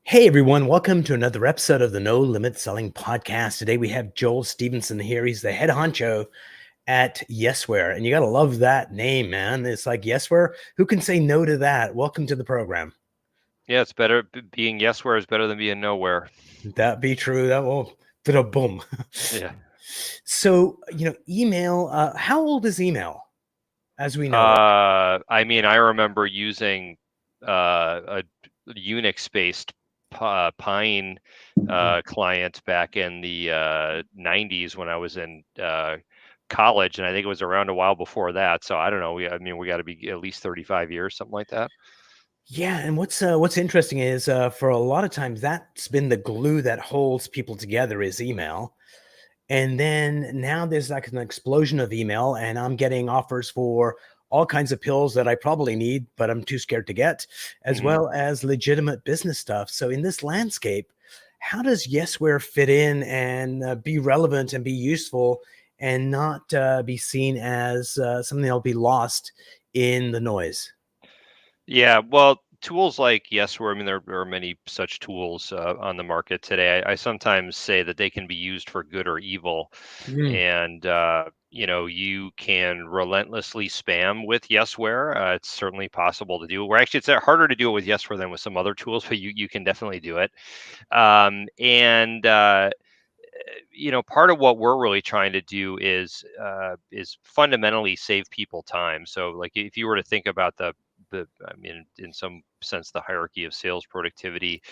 Hey everyone, welcome to another episode of the No Limit Selling Podcast. Today we have Joel Stevenson here. He's the head honcho at Yesware. And you got to love that name, man. It's like Yesware. Who can say no to that? Welcome to the program. Yeah, it's better being yesware is better than being nowhere. That be true. That will boom. Yeah. So, email, how old is email as we know it? I mean, I remember using a Unix-based Pine client back in the 90s when I was in college, and I think it was around a while before that. So I don't know. We got to be at least 35 years, something like that. Yeah, and what's interesting is for a lot of times that's been the glue that holds people together is email. And then now there's like an explosion of email, and I'm getting offers for all kinds of pills that I probably need, but I'm too scared to get, as hmm well as legitimate business stuff. So, in this landscape, how does Yesware fit in and be relevant and be useful and not be seen as something that'll be lost in the noise? Yeah, well, tools like Yesware, I mean, there are many such tools on the market today. I sometimes say that they can be used for good or evil. Mm, And, you can relentlessly spam with Yesware. It's certainly possible to do. Where actually it's harder to do it with Yesware than with some other tools, but you can definitely do it. Part of what we're really trying to do is fundamentally save people time. So, like, if you were to think about I mean, in some sense, the hierarchy of sales productivity,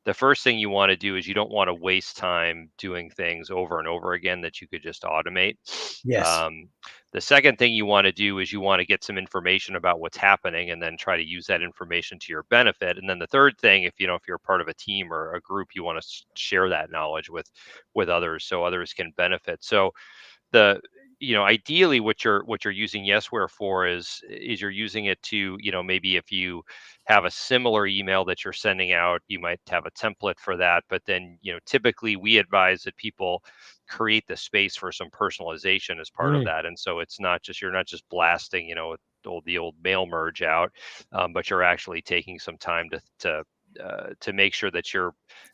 the first thing you want to do is you don't want to waste time doing things over and over again that you could just automate. yes. Um, the second thing you want to do is you want to get some information about what's happening and then try to use that information to your benefit. And then the third thing, if you're part of a team or a group, you want to share that knowledge with others so others can benefit. So the ideally what you're using Yesware for is you're using it to, maybe if you have a similar email that you're sending out, you might have a template for that. But then, typically we advise that people create the space for some personalization as part of Mm, that. And so you're not just blasting, the old mail merge out, but you're actually taking some time to make sure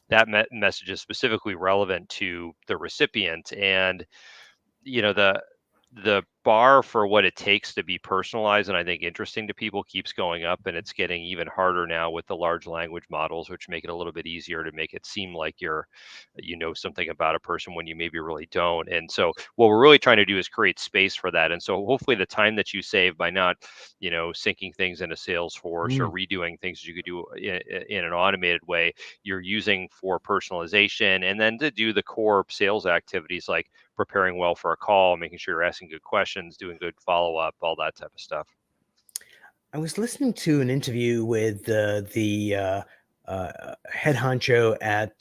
that message is specifically relevant to the recipient. And the bar for what it takes to be personalized and I think interesting to people keeps going up, and it's getting even harder now with the large language models, which make it a little bit easier to make it seem like you know something about a person when you maybe really don't. And so what we're really trying to do is create space for that. And so hopefully the time that you save by not, syncing things into Salesforce or mm. redoing things that you could do in an automated way, you're using for personalization and then to do the core sales activities like preparing well for a call, making sure you're asking good questions, doing good follow up, all that type of stuff. I was listening to an interview with the head honcho at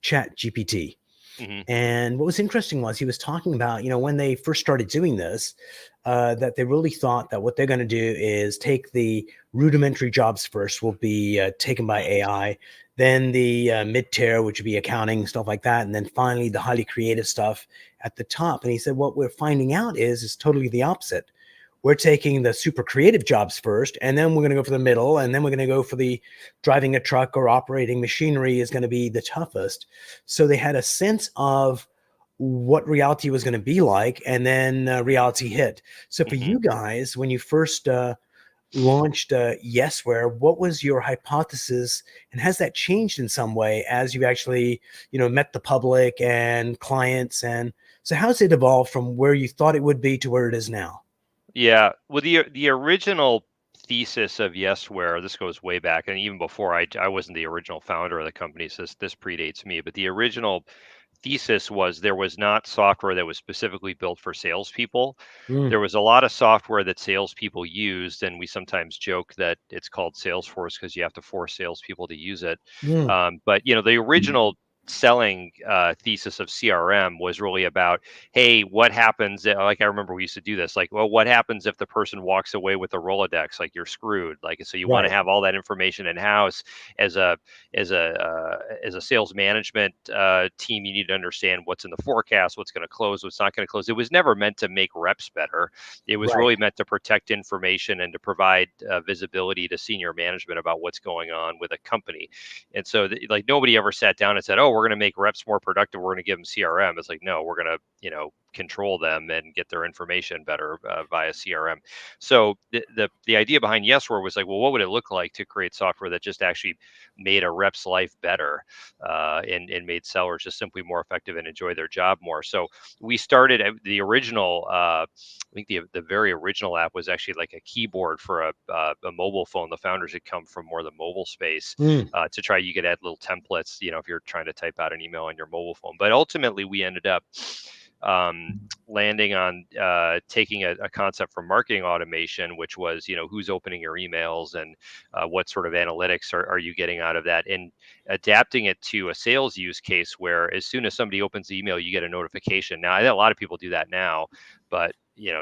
Chat GPT. hmm And what was interesting was he was talking about, when they first started doing this, that they really thought that what they're going to do is take the rudimentary jobs first will be taken by AI, then the mid-tier, which would be accounting, stuff like that, and then finally the highly creative stuff at the top. And he said, what we're finding out is totally the opposite. We're taking the super creative jobs first, and then we're going to go for the middle, and then we're going to go for the driving a truck or operating machinery is going to be the toughest. So they had a sense of what reality was going to be like, and then reality hit. So for hmm you guys, when you first launched Yesware, what was your hypothesis, and has that changed in some way as you actually, met the public and clients? And so how's it evolved from where you thought it would be to where it is now? Yeah. Well, the original thesis of Yesware, this goes way back, and even before I wasn't the original founder of the company, so this predates me. But the original thesis was there was not software that was specifically built for salespeople. Mm, There was a lot of software that salespeople used, and we sometimes joke that it's called Salesforce because you have to force salespeople to use it. mm, But the original selling thesis of CRM was really about, hey, what happens? Like I remember we used to do this. Like, well, what happens if the person walks away with a Rolodex? Like you're screwed. Like, so you want to Right. have all that information in house as a as a sales management team. You need to understand what's in the forecast, what's going to close, what's not going to close. It was never meant to make reps better. It was Right. really meant to protect information and to provide visibility to senior management about what's going on with a company. And so, like, nobody ever sat down and said, "Oh, we're going to make reps more productive. We're going to give them CRM." It's like, no, we're going to, control them and get their information better via CRM. So the idea behind Yesware was like, well, what would it look like to create software that just actually made a rep's life better, and made sellers just simply more effective and enjoy their job more. So we started the original. I think the very original app was actually like a keyboard for a mobile phone. The founders had come from more the mobile space, Mm. to try. You could add little templates, if you're trying to type out an email on your mobile phone. But ultimately, we ended up landing on taking a concept from marketing automation, which was, who's opening your emails and what sort of analytics are you getting out of that, and adapting it to a sales use case where as soon as somebody opens the email, you get a notification. Now, I know a lot of people do that now, but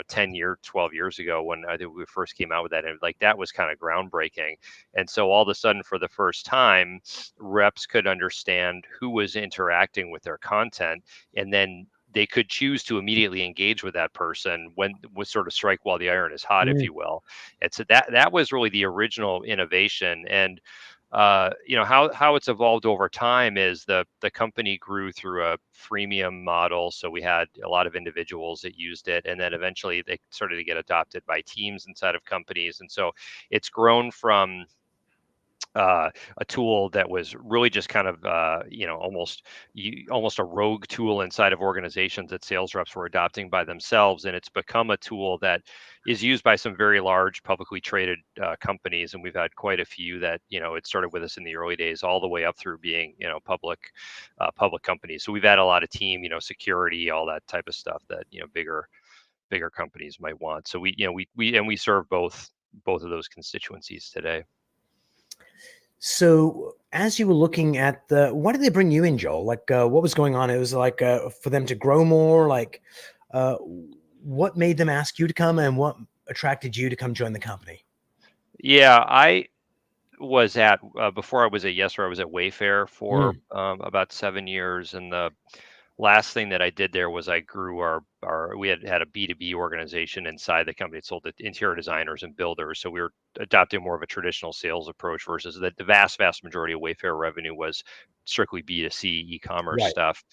10 years, 12 years ago when I think we first came out with that, and like that was kind of groundbreaking. And so all of a sudden, for the first time, reps could understand who was interacting with their content, and then they could choose to immediately engage with that person when was sort of strike while the iron is hot, if Mm. you will. And so that was really the original innovation. And how it's evolved over time is the company grew through a freemium model. So we had a lot of individuals that used it, and then eventually they started to get adopted by teams inside of companies. And so it's grown from a tool that was really just kind of almost a rogue tool inside of organizations that sales reps were adopting by themselves, and it's become a tool that is used by some very large publicly traded companies, and we've had quite a few that it started with us in the early days all the way up through being public companies. So we've had a lot of team, security, all that type of stuff that bigger companies might want. So we serve both of those constituencies today. So, as you were looking at why did they bring you in, Joel? Like, what was going on? It was like for them to grow more. Like, uh, what made them ask you to come, and what attracted you to come join the company? Yeah, I was at before I was at Yes, where I was at Wayfair for Mm. about 7 years, and the last thing that I did there was I grew our we had a B2B organization inside the company. It sold to interior designers and builders. So we were adopting more of a traditional sales approach versus the vast majority of Wayfair revenue was strictly B2C e-commerce Right. stuff.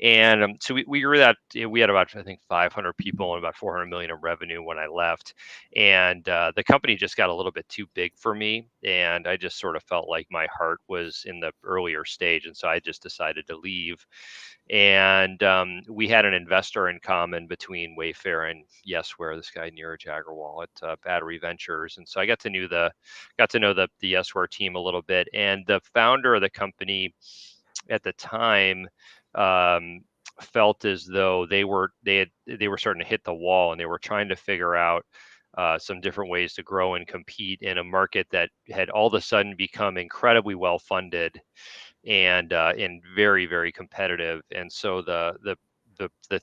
And so we grew that. We had about, I think, 500 people and about 400 million in revenue when I left. And the company just got a little bit too big for me. And I just sort of felt like my heart was in the earlier stage. And so I just decided to leave. And we had an investor in common between Wayfair and Yesware, this guy Neeraj Agarwal at Battery Ventures, and so I got to know the Yesware team a little bit. And the founder of the company at the time felt as though they were starting to hit the wall, and they were trying to figure out some different ways to grow and compete in a market that had all of a sudden become incredibly well funded and very, very competitive. And so the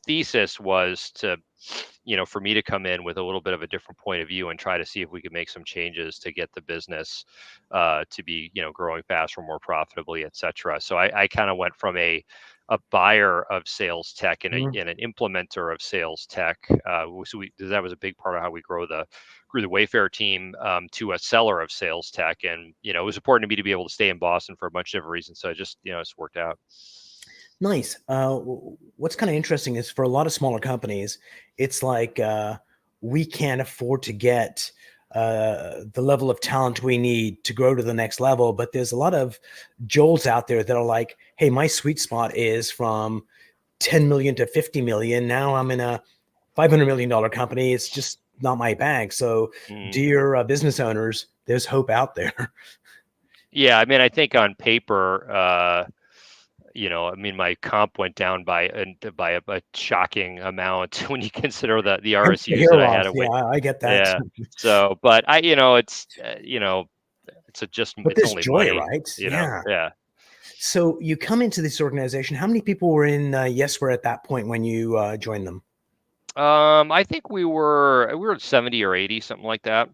thesis was to, for me to come in with a little bit of a different point of view and try to see if we could make some changes to get the business to be, growing faster, more profitably, et cetera. So I kind of went from a buyer of sales tech and, Mm. and an implementer of sales tech. So that was a big part of how we grew the Wayfair team, to a seller of sales tech. And, it was important to me to be able to stay in Boston for a bunch of different reasons. So it's worked out. Nice. What's kind of interesting is for a lot of smaller companies, it's like we can't afford to get the level of talent we need to grow to the next level. But there's a lot of Joels out there that are like, hey, my sweet spot is from 10 million to 50 million. Now I'm in a $500 million company. It's just not my bag. So, Mm. dear business owners, there's hope out there. Yeah, I mean, I think on paper, my comp went down by a shocking amount when you consider the Hence the RSUs hair that I had loss. away. Yeah, I get that. Yeah. So, but it's But it's there's only joy, money, right? Yeah. Yeah. So you come into this organization. How many people were in Yesware at that point when you joined them? I think we were at 70 or 80, something like that.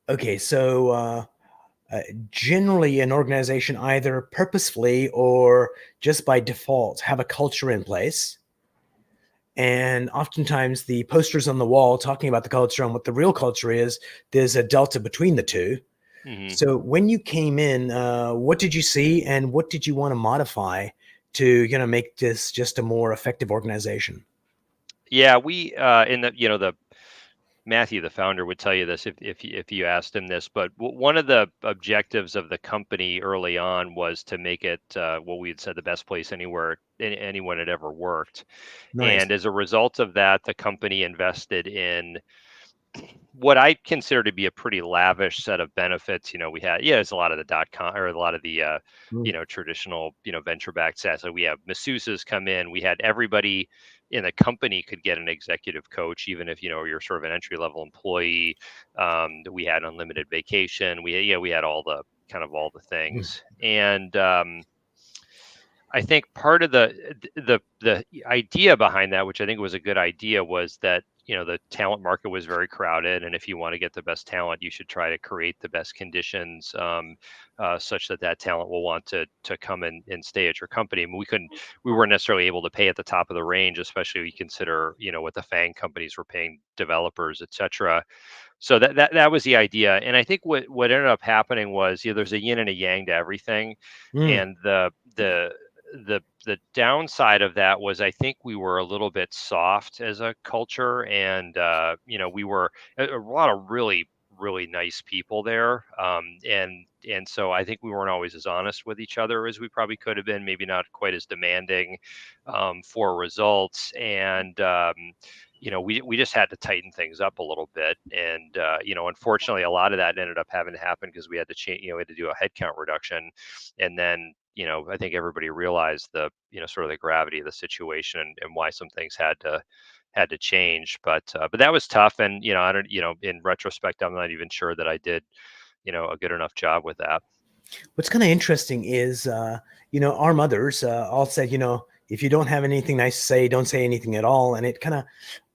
Okay, so generally an organization either purposefully or just by default have a culture in place. And oftentimes the posters on the wall talking about the culture and what the real culture is, there's a delta between the two. Hmm. So when you came in, what did you see and what did you want to modify to, make this just a more effective organization? Yeah, we in the Matthew, the founder, would tell you this if you asked him this. But one of the objectives of the company early on was to make it what we had said the best place anywhere anyone had ever worked. Nice. And as a result of that, the company invested in what I consider to be a pretty lavish set of benefits. We had, yeah, it's a lot of the .com or a lot of the Mm, traditional venture backed SaaS. So we have masseuses come in. We had everybody in the company could get an executive coach, even if you're sort of an entry level employee. We had unlimited vacation. We had all the all the mm, things. And I think part of the idea behind that, which I think was a good idea, was that the talent market was very crowded, and if you want to get the best talent, you should try to create the best conditions, such that that talent will want to come and stay at your company. I mean, we weren't necessarily able to pay at the top of the range, especially when you consider what the FANG companies were paying developers, etc. So that was the idea, and I think what ended up happening was there's a yin and a yang to everything, mm. and the downside of that was I think we were a little bit soft as a culture, and we were a lot of really nice people there, and so I think we weren't always as honest with each other as we probably could have been, maybe not quite as demanding for results, and we just had to tighten things up a little bit, and unfortunately a lot of that ended up having to happen because we had to change, we had to do a headcount reduction, and then I think everybody realized the sort of the gravity of the situation, and why some things had to change, but that was tough, and I don't, in retrospect, I'm not even sure that I did a good enough job with that. What's kind of interesting is, our mothers all said, if you don't have anything nice to say, don't say anything at all. And it kind of,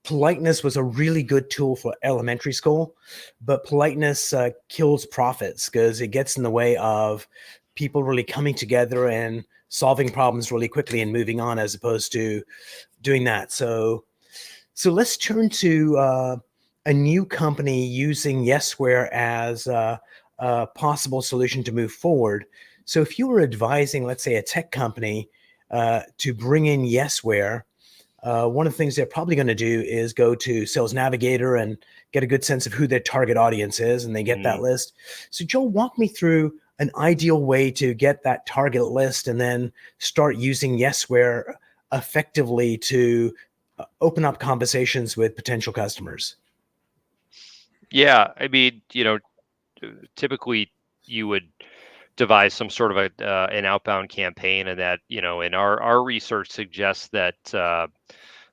politeness was a really good tool for elementary school, but politeness kills profits because it gets in the way of people really coming together and solving problems really quickly and moving on, as opposed to doing that. So let's turn to a new company using Yesware as a possible solution to move forward. So if you were advising, let's say, a tech company to bring in Yesware, one of the things they're probably going to do is go to Sales Navigator and get a good sense of who their target audience is, and they get that Mm. list. So Joe, walk me through an ideal way to get that target list and then start using Yesware effectively to open up conversations with potential customers. Yeah, I mean, typically you would devise some sort of an outbound campaign, and that and our research suggests that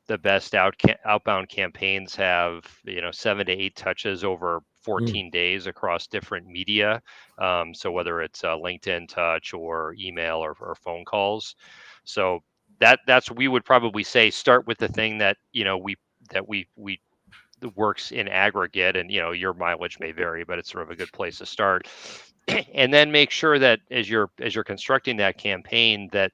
the best outbound campaigns have 7 to 8 touches over Mm, 14 days across different media, so whether it's LinkedIn touch or email or phone calls. So that's we would probably say start with the thing that we that works in aggregate, and your mileage may vary, but it's sort of a good place to start. And then make sure that as you're constructing that campaign, that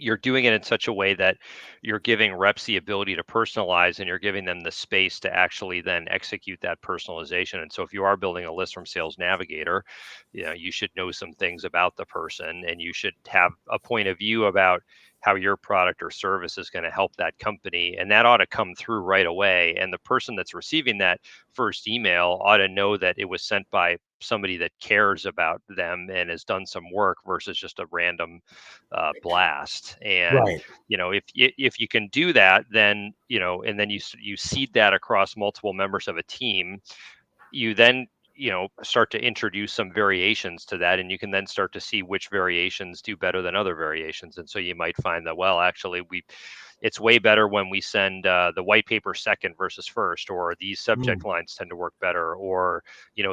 you're doing it in such a way that you're giving reps the ability to personalize, and you're giving them the space to actually then execute that personalization. And so if you are building a list from Sales Navigator, you should know some things about the person, and you should have a point of view about how your product or service is going to help that company, and that ought to come through right away. And the person that's receiving that first email ought to know that it was sent by somebody that cares about them and has done some work versus just a random blast. And right. if you can do that, then and then you seed that across multiple members of a team, you then start to introduce some variations to that, and you can then start to see which variations do better than other variations. And so you might find that, well, actually, it's way better when we send the white paper second versus first, or these Mm. subject lines tend to work better, or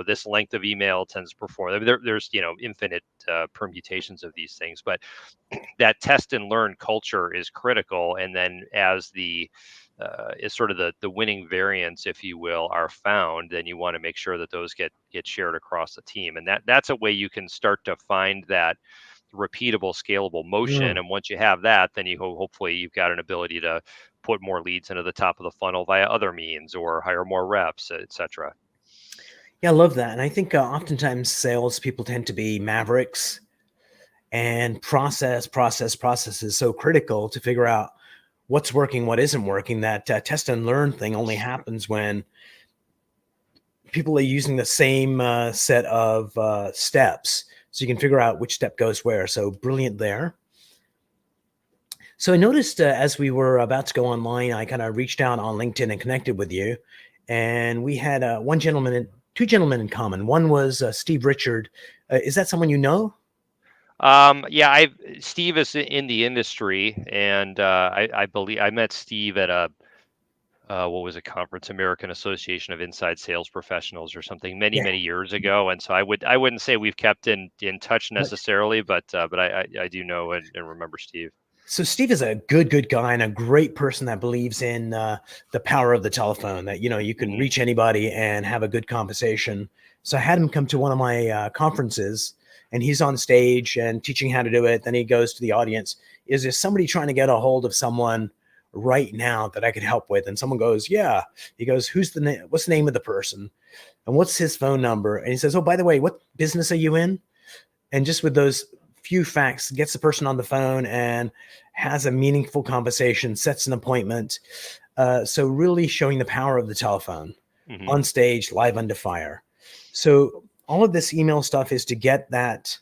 this length of email tends to perform. I mean, there's infinite permutations of these things, but that test and learn culture is critical. And then as the is sort of the winning variants, if you will, are found, then you want to make sure that those get shared across the team. And that's a way you can start to find that repeatable, scalable motion. Mm. And once you have that, then hopefully you've got an ability to put more leads into the top of the funnel via other means, or hire more reps, etc. Yeah, I love that. And I think oftentimes salespeople tend to be mavericks, and process is so critical to figure out what's working, what isn't working. That test and learn thing only happens when people are using the same set of steps, so you can figure out which step goes where. So brilliant there. So I noticed as we were about to go online, I kind of reached out on LinkedIn and connected with you, and we had two gentlemen in common. One was Steve Richard. Is that someone you know? Yeah, Steve is in the industry, and I believe I met Steve at a what was a conference, American Association of Inside Sales Professionals or something, many Yeah. many years ago. And so I wouldn't say we've kept in touch But necessarily, but I do know and remember Steve. so Steve is a good guy and a great person that believes in the power of the telephone. That you can Hmm. reach anybody and have a good conversation. So I had him come to one of my conferences, and he's on stage and teaching how to do it. Then he goes to the audience. Is there somebody trying to get a hold of someone right now that I could help with? And someone goes, "Yeah." He goes, "Who's the name? What's the name of the person? And what's his phone number?" And he says, "Oh, by the way, what business are you in?" And just with those few facts, gets the person on the phone and has a meaningful conversation, sets an appointment. So really showing the power of the telephone Hmm. on stage, live under fire. So all of this email stuff is to get that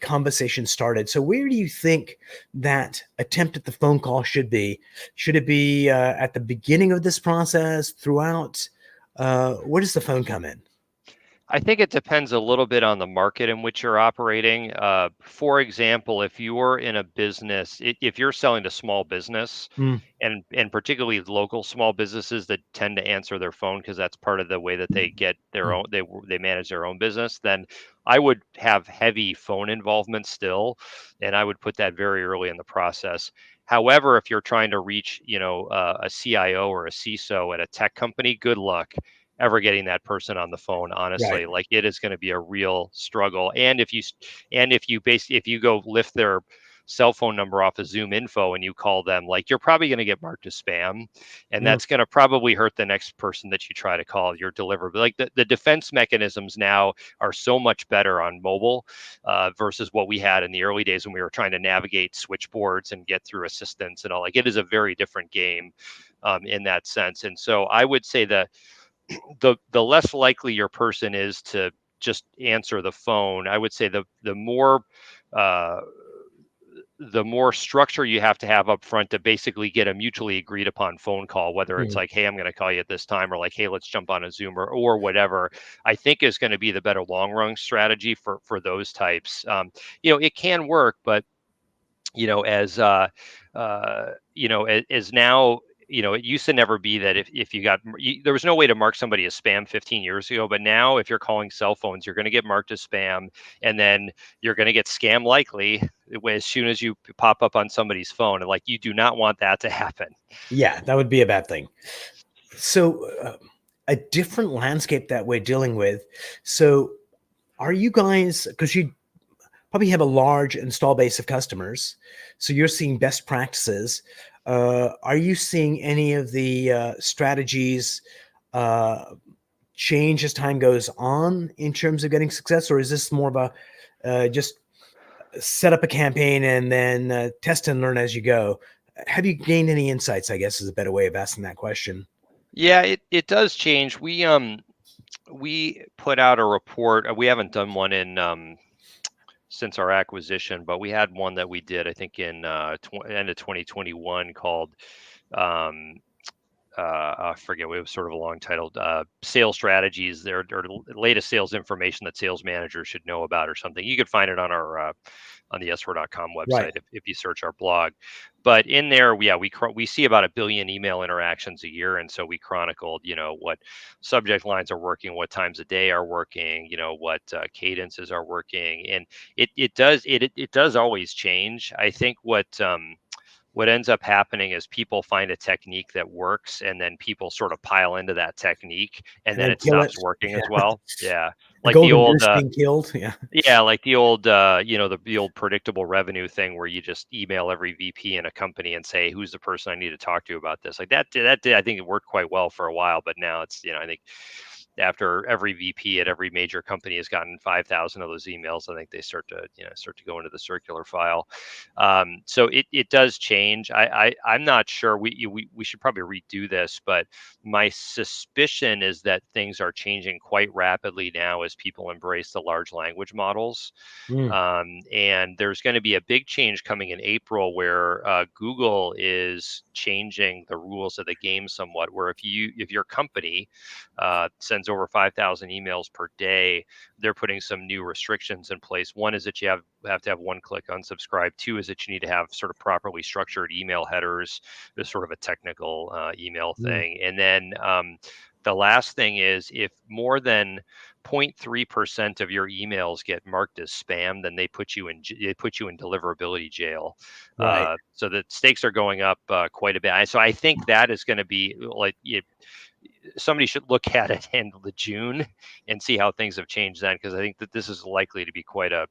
conversation started. So where do you think that attempt at the phone call should be? Should it be at the beginning of this process, throughout? Where does the phone come in? I think it depends a little bit on the market in which you're operating. For example, if you're in a business, if you're selling to small business, Mm, and particularly local small businesses that tend to answer their phone because that's part of the way that they get their mm, own, they manage their own business, then I would have heavy phone involvement still, and I would put that very early in the process. However, if you're trying to reach, a CIO or a CISO at a tech company, good luck ever getting that person on the phone. right. Honestly, like, it is going to be a real struggle. If you go lift their cell phone number off of Zoom info and you call them, like, you're probably going to get marked as spam, and Mm, that's going to probably hurt the next person that you try to call your deliverable. Like, the defense mechanisms now are so much better on mobile versus what we had in the early days when we were trying to navigate switchboards and get through assistants and all. Like, it is a very different game in that sense. And so I would say that the less likely your person is to just answer the phone, I would say uh, the more structure you have to have up front to basically get a mutually agreed upon phone call, whether it's mm. like, hey, I'm going to call you at this time, or like, hey, let's jump on a Zoom, or whatever, I think is going to be the better long run strategy for those types. It can work, but as as now, it used to never be that if there was no way to mark somebody as spam 15 years ago, but now if you're calling cell phones, you're going to get marked as spam, and then you're going to get scam likely as soon as you pop up on somebody's phone, and like, you do not want that to happen. Yeah, that would be a bad thing. So, a different landscape that we're dealing with. So, are you guys, because you probably have a large install base of customers, so you're seeing best practices. Are you seeing any of the strategies uh, change as time goes on in terms of getting success, or is this more of a just set up a campaign and then test and learn as you go? Have you gained any insights? I guess is a better way of asking that question. Yeah, it does change. We put out a report. We haven't done one in since our acquisition, but we had one that we did, I think, in end of 2021, called um, I forget what it was, sort of a long title, sales strategies there, or latest sales information that sales managers should know about or something. You could find it on our on the s4.com Right. website if you search our blog. But in there, we see about 1 billion email interactions a year, and so we chronicled, what subject lines are working, what times a day are working, what cadences are working, and it does always change. I think what ends up happening is people find a technique that works, and then people sort of pile into that technique, and And then then it kill it. stops working as Yeah. well. Yeah. The Like the golden old goose being killed. Yeah. yeah, like the old the old predictable revenue thing where you just email every VP in a company and say, who's the person I need to talk to about this? Like that did, I think it worked quite well for a while, but now it's, I think after every VP at every major company has gotten 5,000 of those emails, I think they start to go into the circular file. So it does change. I'm not sure. We should probably redo this, but my suspicion is that things are changing quite rapidly now as people embrace the large language models. Mm, And there's going to be a big change coming in April where Google is changing the rules of the game somewhat. Where if your company sends over 5,000 emails per day, they're putting some new restrictions in place. One is that you have to have one-click unsubscribe. Two is that you need to have sort of properly structured email headers. There's sort of a technical email mm, thing, and then the last thing is if more than 0.3% of your emails get marked as spam, then they put you in deliverability jail. right. So the stakes are going up quite a bit. So I think that is going to be like somebody should look at it in the June and see how things have changed then, because I think that this is likely to be quite a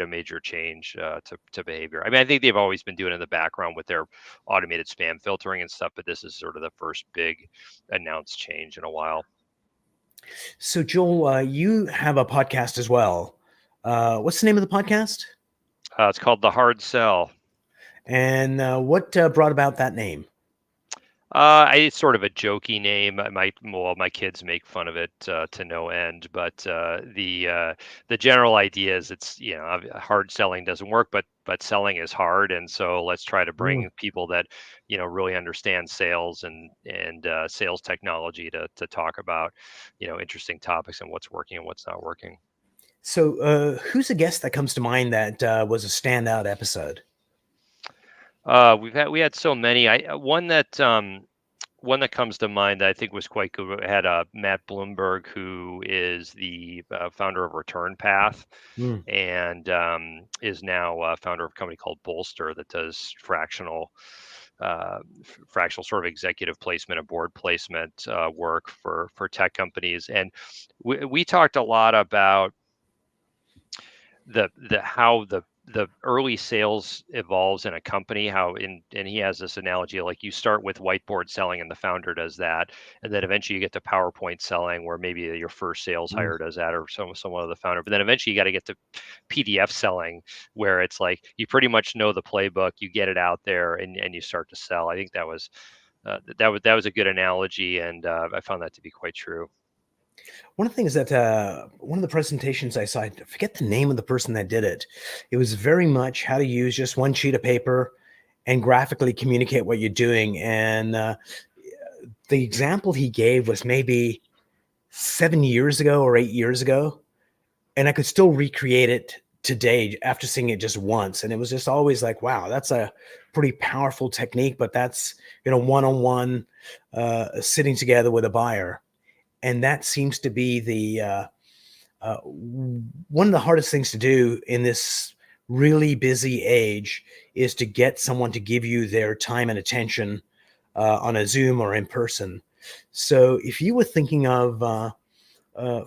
major change to behavior. I mean, I think they've always been doing it in the background with their automated spam filtering and stuff, but this is sort of the first big announced change in a while. So, Joel, you have a podcast as well. What's the name of the podcast? It's called The Hard Sell. And what brought about that name? It's sort of a jokey name. My kids make fun of it to no end. But the general idea is it's hard selling doesn't work, but selling is hard, and so let's try to Mm. bring people that really understand sales and sales technology to talk about interesting topics and what's working and what's not working. So, who's a guest that comes to mind that was a standout episode? We had so many. One that comes to mind that I think was quite good. We had Matt Bloomberg, who is the founder of Return Path, Mm, and is now founder of a company called Bolster that does fractional sort of executive placement and board placement work for tech companies. And we talked a lot about the how the early sales evolves in a company, and he has this analogy, like you start with whiteboard selling and the founder does that, and then eventually you get to PowerPoint selling where maybe your first sales mm. hire does that, or someone of the founder, but then eventually you got to get to PDF selling, where it's like you pretty much know the playbook, you get it out there, and you start to sell. I think that was a good analogy, and I found that to be quite true. One of the things that one of the presentations I saw, I forget the name of the person that did it. It was very much how to use just one sheet of paper and graphically communicate what you're doing. And the example he gave was maybe 7 years ago or 8 years ago, and I could still recreate it today after seeing it just once. And it was just always like, wow, that's a pretty powerful technique. But that's one-on-one sitting together with a buyer, and that seems to be the one of the hardest things to do in this really busy age is to get someone to give you their time and attention on a Zoom or in person. So, if you were thinking of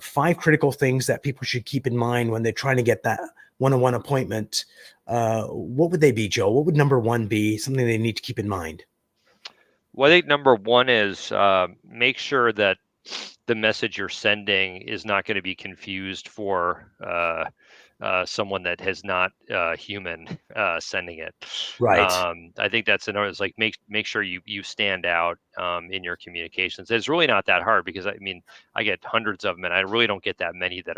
5 critical things that people should keep in mind when they're trying to get that one-on-one appointment, what would they be, Joe? What would number one be? Something they need to keep in mind? Well, I think number one is make sure that the message you're sending is not going to be confused for someone that has not human sending it. Right. I think that's another. Is like make sure you stand out in your communications. It's really not that hard, because I mean I get hundreds of them, and I really don't get that many that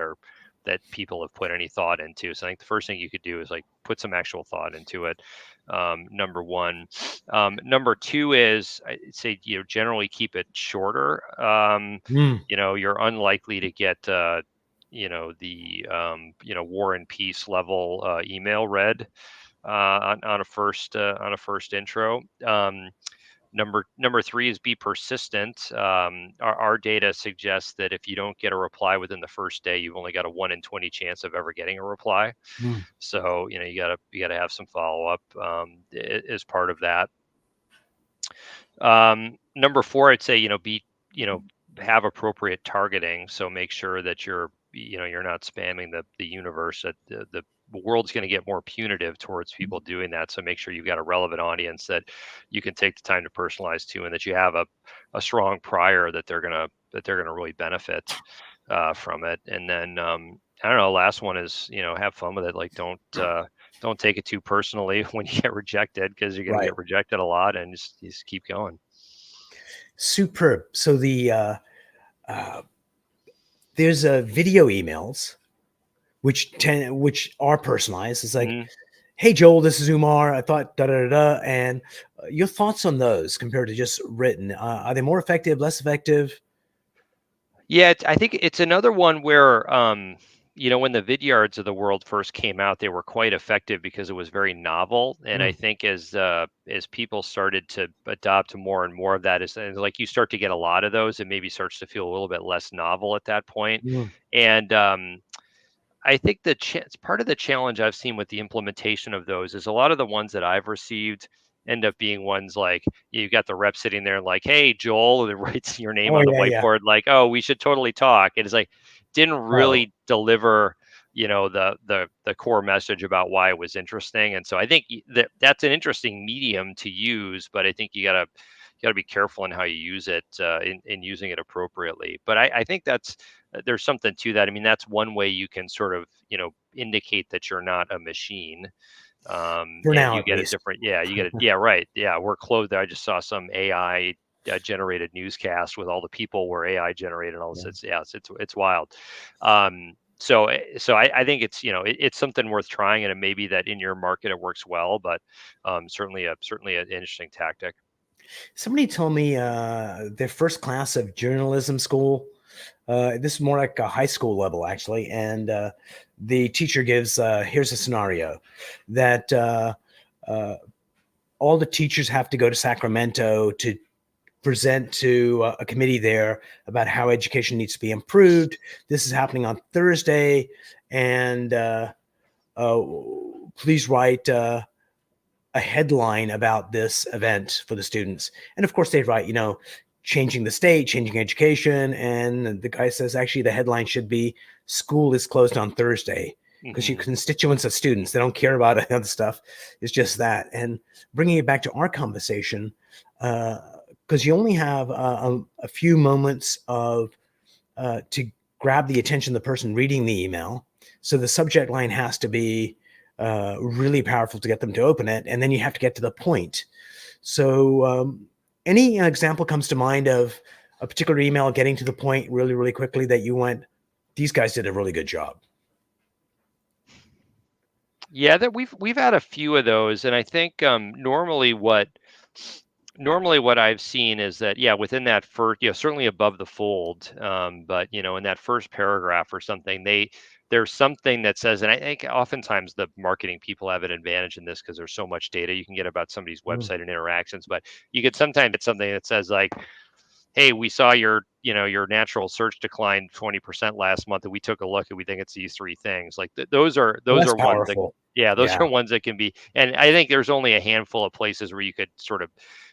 that people have put any thought into. So I think the first thing you could do is like put some actual thought into it. Number one. Number two is I'd say, generally keep it shorter. Mm, You're unlikely to get the War and Peace level email read on a first intro. Number three is be persistent. Our data suggests that if you don't get a reply within the first day, you've only got a 1 in 20 chance of ever getting a reply. mm, So you gotta have some follow up as part of that. Number four, I'd say have appropriate targeting. So make sure that you're not spamming the universe. That the world's going to get more punitive towards people doing that. So make sure you've got a relevant audience that you can take the time to personalize to, and that you have a strong prior that they're gonna really benefit from it. And then I don't know. Last one is have fun with it. Like don't take it too personally when you get rejected, because you're going to right. get rejected a lot, and just keep going. Superb. So uh, there's video emails which are personalized. It's like, Mhm. "Hey, Joel, this is Umar. I thought da da da da." And your thoughts on those compared to just written? Are they more effective, less effective? Yeah, I think it's another one where, when the Vidyards of the world first came out, they were quite effective because it was very novel. And I Mm, think as people started to adopt more and more of that, and like you start to get a lot of those, it maybe starts to feel a little bit less novel at that point. mm. And I think it's part of the challenge I've seen with the implementation of those is a lot of the ones that I've received end up being ones like you got the rep sitting there like, "Hey, Joel," and it writes your name Oh on the yeah, yeah. whiteboard like, "Oh, we should totally talk." And it's like didn't Oh, really deliver, the core message about why it was interesting. And so I think that's an interesting medium to use, but I think you gotta be careful in how you use it, in using it appropriately. But I think there's something to that. I mean, that's one way you can sort of, indicate that you're not a machine. for And now you at get a least. different, yeah, yeah, right. Yeah, we're clothed. I just saw some AI generated newscast with all the people were AI generated and all this. Yeah. It's wild. So I think it's something worth trying, and it may be that in your market it works well, but certainly an interesting tactic. Somebody told me their first class of journalism school. This is more like a high school level, actually. And the teacher gives here's a scenario that uh, all the teachers have to go to Sacramento to present to a committee there about how education needs to be improved. This is happening on Thursday, and uh, please write a headline about this event for the students. And of course, they write, changing the state, changing education. And the guy says, actually, the headline should be school is closed on Thursday, because your Hmm. constituents of students, they don't care about other stuff. It's just that. And bringing it back to our conversation, because you only have a few moments to grab the attention of the person reading the email. So the subject line has to be really powerful to get them to open it, and then you have to get to the point. So, any example comes to mind of a particular email getting to the point really, really quickly that you went, "These guys did a really good job." Yeah, that we've had a few of those, and I think normally what I've seen is that, yeah, within that first, certainly above the fold, but in that first paragraph or something, there's something that says, and I think oftentimes the marketing people have an advantage in this because there's so much data you can get about somebody's Mm, website and interactions, but you could sometimes get something that says like, "Hey, we saw your natural search declined 20% last month, and we took a look and we think it's these three things." Like those are well, those that's are ones that, powerful. yeah, those Yeah. are ones that can be, and I think there's only a handful of places where you could sort of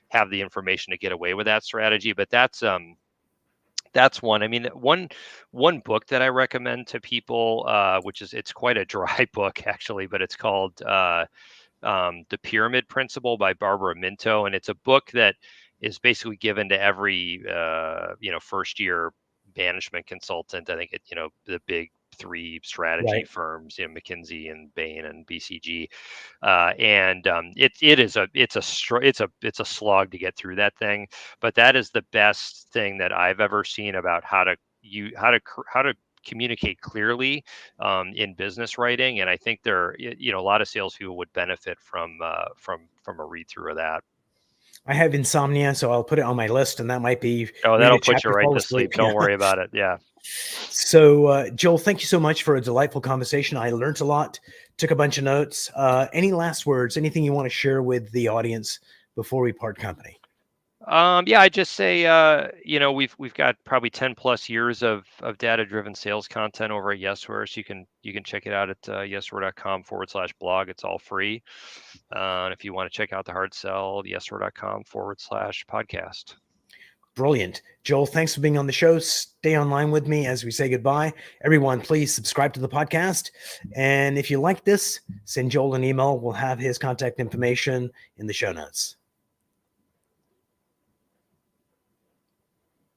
have the information to get away with that strategy. But that's one. I mean, one book that I recommend to people, which it's quite a dry book actually, but it's called The Pyramid Principle by Barbara Minto, and it's a book that is basically given to every first year management consultant. I think the big three strategy Right. firms, McKinsey and Bain and BCG, and it's a slog to get through that thing, but that is the best thing that I've ever seen about how to communicate clearly in business writing. And I think a lot of salespeople would benefit from a read through of that. I have insomnia, so I'll put it on my list, and that might be Oh, read that'll a put you chapter, right fall to asleep. sleep. Don't worry about it. Yeah. So, Joel, thank you so much for a delightful conversation. I learned a lot, took a bunch of notes. Any last words, anything you want to share with the audience before we part company? Yeah, I just say, we've got probably 10 plus years of data-driven sales content over at YesWare. So you can check it out at yesware.com/blog. It's all free. And if you want to check out the hard sell, yesware.com/podcast. Brilliant. Joel, thanks for being on the show. Stay online with me as we say goodbye. Everyone, please subscribe to the podcast. And if you like this, send Joel an email. We'll have his contact information in the show notes.